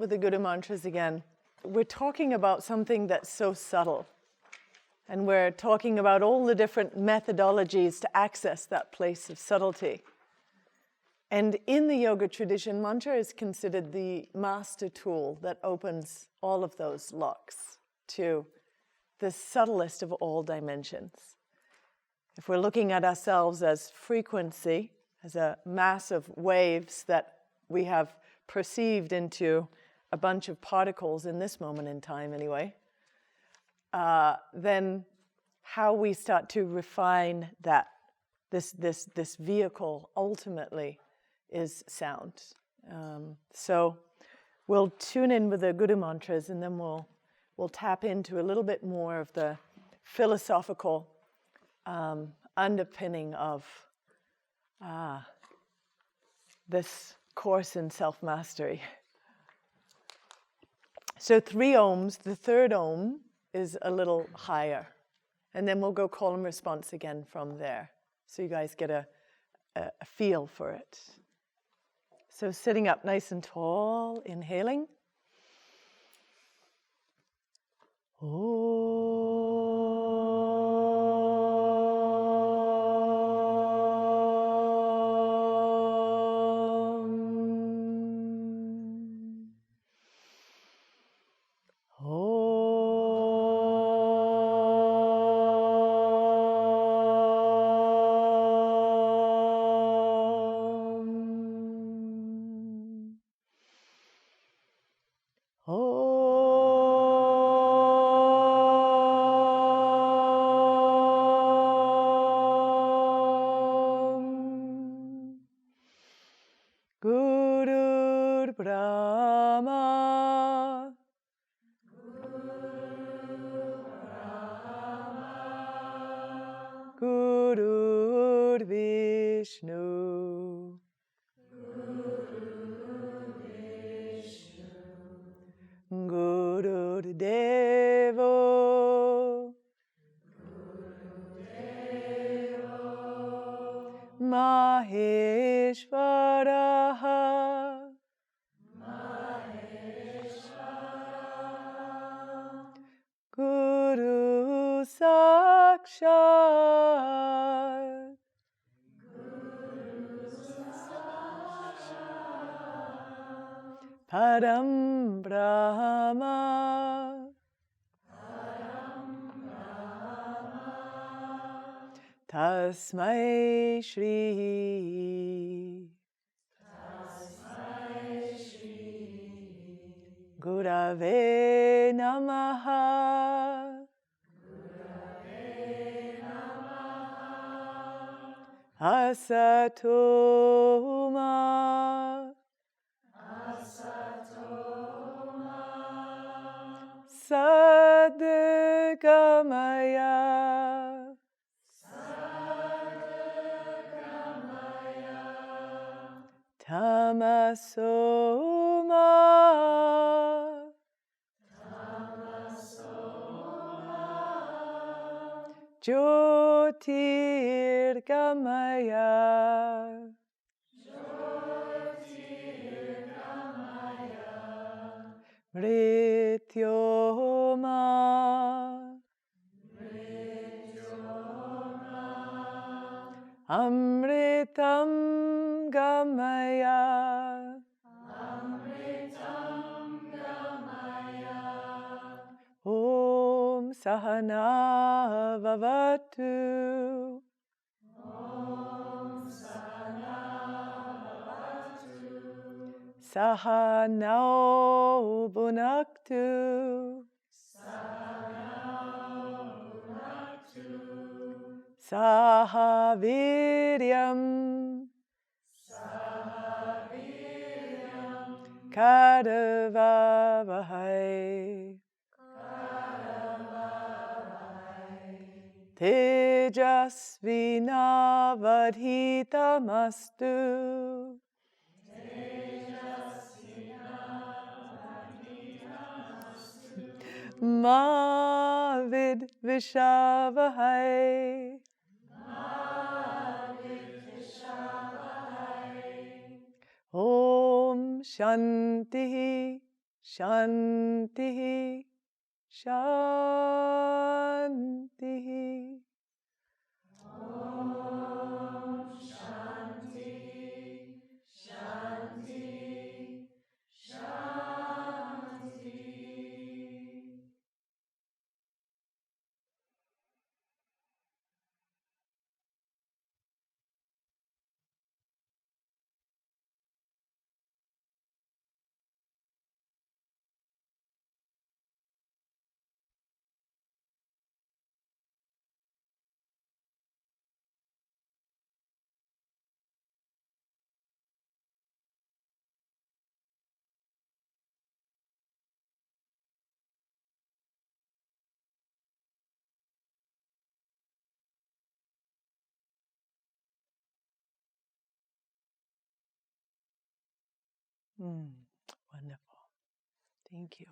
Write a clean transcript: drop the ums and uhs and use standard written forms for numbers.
with the Guru mantras again. We're talking about something that's so subtle. And we're talking about all the different methodologies to access that place of subtlety. And in the yoga tradition, mantra is considered the master tool that opens all of those locks to the subtlest of all dimensions. If we're looking at ourselves as frequency, as a mass of waves that we have perceived into a bunch of particles in this moment in time anyway, then how we start to refine that, this vehicle ultimately is sound. So we'll tune in with the Guru mantras, and then we'll tap into a little bit more of the philosophical underpinning of this course in self-mastery. So 3 ohms, the third ohm is a little higher. And then we'll go call and response again from there. So you guys get a feel for it. So sitting up nice and tall, inhaling. Guru Brahma, Guru Vishnu, Guru Devo, Maheshvaraha, Guru Sakshat, Param Brahma, Tasmai Shri Gurave Namaha, Asatoma Sadgamaya, Tamasoma Jyotirgamaya, Mrityoma, Amritam Gamaya, Om Sahana Vavatu, Sahanao Bhunaktu, Sahaviryam Karavavahai, Tejasvinavadhitamastu, Ma Vidvishavahai, Om Shanti Shanti, Shanti. Wonderful. Thank you.